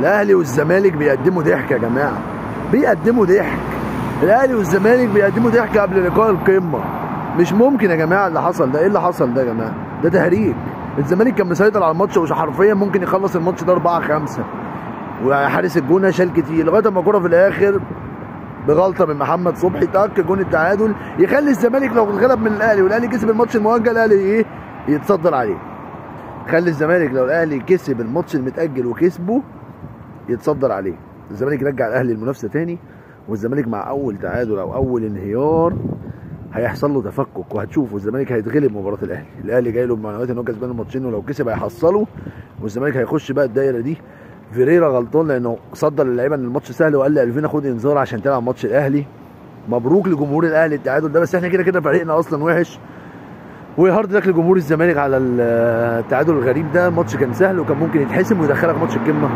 الاهلي والزمالك بيقدموا ضحك يا جماعه، بيقدموا ضحك. الاهلي والزمالك بيقدموا ضحك قبل لقاء القمه. مش ممكن يا جماعه اللي حصل ده. ايه اللي حصل ده يا جماعه؟ ده تهريج. الزمالك كان مسيطر على الماتش وحرفيا ممكن يخلص الماتش ده 4-5، وحارس الجونه شال كتير لغايه اما كوره في الاخر بغلطه من محمد صبحي تك جون التعادل يخلي الزمالك لو اتغلب من الاهلي والاهلي كسب الماتش المؤجل الاهلي ايه يتصدر عليه. خلي الزمالك لو الاهلي كسب الماتش المتاجل وكسبه يتصدر عليه. الزمالك يرجع الاهلي المنافسه تاني، والزمالك مع اول تعادل او اول انهيار هيحصل له تفكك، وهتشوفوا الزمالك هيتغلب مباراه الاهلي. الاهلي جاي له بمعنويات ان هو كسبان الماتشين ولو كسب هيحصله، والزمالك هيخش بقى الدايره دي. فيريرا غلطان لانه صدر للعيبه ان الماتش سهل وقال لالفينا خد انذار عشان تلعب ماتش الاهلي. مبروك لجمهور الاهلي التعادل ده، بس احنا كده كده فريقنا اصلا وحش. وهارد لك لجمهور الزمالك على التعادل الغريب ده. الماتش كان سهل وكان ممكن يتحسم ويدخلك ماتش القمه.